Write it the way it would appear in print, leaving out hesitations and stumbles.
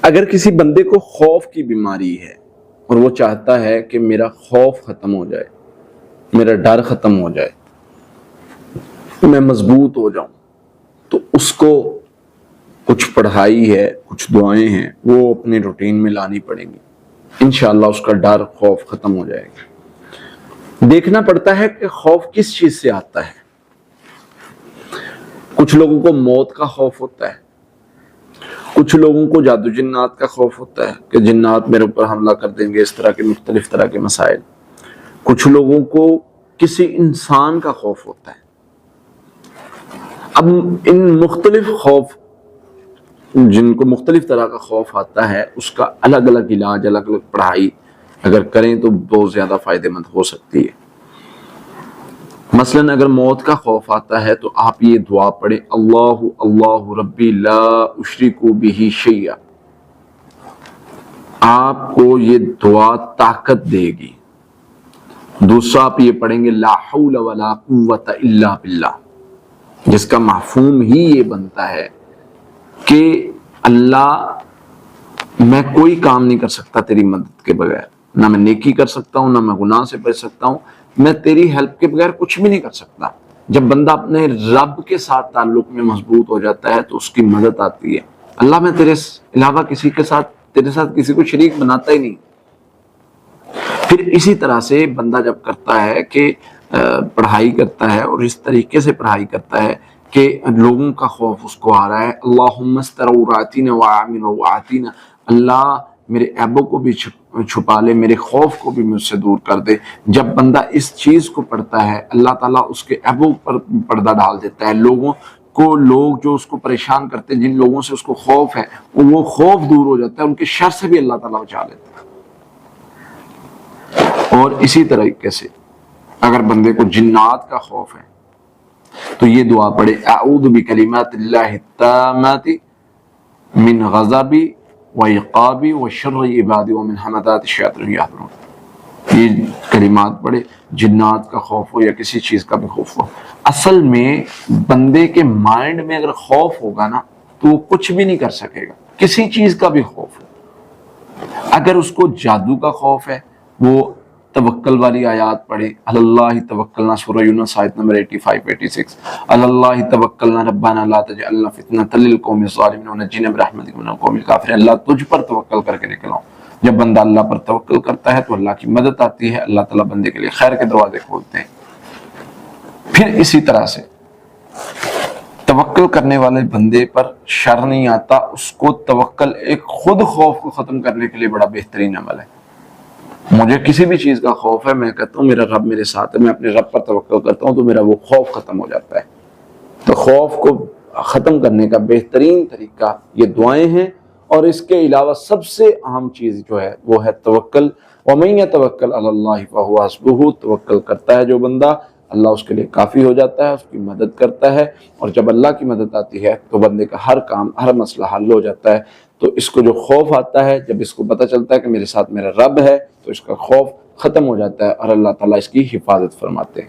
اگر کسی بندے کو خوف کی بیماری ہے اور وہ چاہتا ہے کہ میرا خوف ختم ہو جائے، میرا ڈر ختم ہو جائے، میں مضبوط ہو جاؤں، تو اس کو کچھ پڑھائی ہے، کچھ دعائیں ہیں، وہ اپنے روٹین میں لانی پڑیں گی۔ انشاءاللہ اس کا ڈر خوف ختم ہو جائے گا۔ دیکھنا پڑتا ہے کہ خوف کس چیز سے آتا ہے۔ کچھ لوگوں کو موت کا خوف ہوتا ہے، کچھ لوگوں کو جادو جنات کا خوف ہوتا ہے کہ جنات میرے اوپر حملہ کر دیں گے، اس طرح کے مختلف طرح کے مسائل۔ کچھ لوگوں کو کسی انسان کا خوف ہوتا ہے۔ اب ان مختلف خوف، جن کو مختلف طرح کا خوف آتا ہے، اس کا الگ الگ علاج، الگ الگ پڑھائی اگر کریں تو بہت زیادہ فائدہ مند ہو سکتی ہے۔ مثلا اگر موت کا خوف آتا ہے تو آپ یہ دعا پڑھیں، اللہ اللہ ربی لا اشرک بہ شیئا۔ آپ کو یہ دعا طاقت دے گی۔ دوسرا آپ یہ پڑھیں گے لا حول ولا قوت الا باللہ، جس کا مفہوم ہی یہ بنتا ہے کہ اللہ، میں کوئی کام نہیں کر سکتا تیری مدد کے بغیر، نہ میں نیکی کر سکتا ہوں، نہ میں گناہ سے بچ سکتا ہوں، میں تیری ہیلپ کے بغیر کچھ بھی نہیں کر سکتا۔ جب بندہ اپنے رب کے ساتھ تعلق میں مضبوط ہو جاتا ہے تو اس کی مدد آتی ہے۔ اللہ میں تیرے علاوہ تیرے ساتھ کسی کو شریک بناتا ہی نہیں۔ پھر اسی طرح سے بندہ جب کرتا ہے کہ پڑھائی کرتا ہے اور اس طریقے سے پڑھائی کرتا ہے کہ لوگوں کا خوف اس کو آ رہا ہے، اللہم استر عوراتنا وآمن روعاتنا، اللہ میرے عیبوں کو بھی چھپا لے، میرے خوف کو بھی مجھ سے دور کر دے۔ جب بندہ اس چیز کو پڑھتا ہے، اللہ تعالیٰ اس کے عیبوں پر پردہ ڈال دیتا ہے۔ لوگ جو اس کو پریشان کرتے ہیں، جن لوگوں سے اس کو خوف ہے، وہ خوف دور ہو جاتا ہے، ان کے شر سے بھی اللہ تعالیٰ بچا لیتا ہے۔ اور اسی طریقے سے اگر بندے کو جنات کا خوف ہے تو یہ دعا پڑھے، اعوذ بکلمات اللہ التامات من غضبی وعقابی وشر عبادی ومن حمدات الشیاطین یحضرون۔ یہ کلمات پڑھے، جنات کا خوف ہو یا کسی چیز کا بھی خوف ہو۔ اصل میں بندے کے مائنڈ میں اگر خوف ہوگا نا تو وہ کچھ بھی نہیں کر سکے گا، کسی چیز کا بھی خوف ہو۔ اگر اس کو جادو کا خوف ہے، وہ توکل والی آیات پڑھے، اللہ توکلنا، سورہ یونس آیت نمبر 85-86، اللہ توکلنا ربنا لا تجعلنا فتنة للقوم الظالمین ونجینا برحمتک من القوم الکافرین۔ اللہ تجھ پر توکل کر کے نکلا ہوں۔ جب بندہ اللہ پر توکل کرتا ہے تو اللہ کی مدد آتی ہے، اللہ تعالیٰ بندے کے لیے خیر کے دروازے کھولتے ہیں۔ پھر اسی طرح سے توکل کرنے والے بندے پر شر نہیں آتا، اس کو توکل ایک خود خوف کو ختم کرنے کے لیے بڑا بہترین عمل ہے۔ مجھے کسی بھی چیز کا خوف ہے، میں کہتا ہوں میرا رب میرے ساتھ ہے، میں اپنے رب پر توکل کرتا ہوں تو میرا وہ خوف ختم ہو جاتا ہے۔ تو خوف کو ختم کرنے کا بہترین طریقہ یہ دعائیں ہیں، اور اس کے علاوہ سب سے اہم چیز جو ہے وہ ہے توکل۔ وَمَن يَتَوَكَّلْ عَلَى اللَّهِ فَهُوَ حَسْبُهُ، توکل کرتا ہے جو بندہ، اللہ اس کے لیے کافی ہو جاتا ہے، اس کی مدد کرتا ہے، اور جب اللہ کی مدد آتی ہے تو بندے کا ہر کام، ہر مسئلہ حل ہو جاتا ہے۔ تو اس کو جو خوف آتا ہے، جب اس کو پتہ چلتا ہے کہ میرے ساتھ میرا رب ہے، تو اس کا خوف ختم ہو جاتا ہے اور اللہ تعالیٰ اس کی حفاظت فرماتے ہیں۔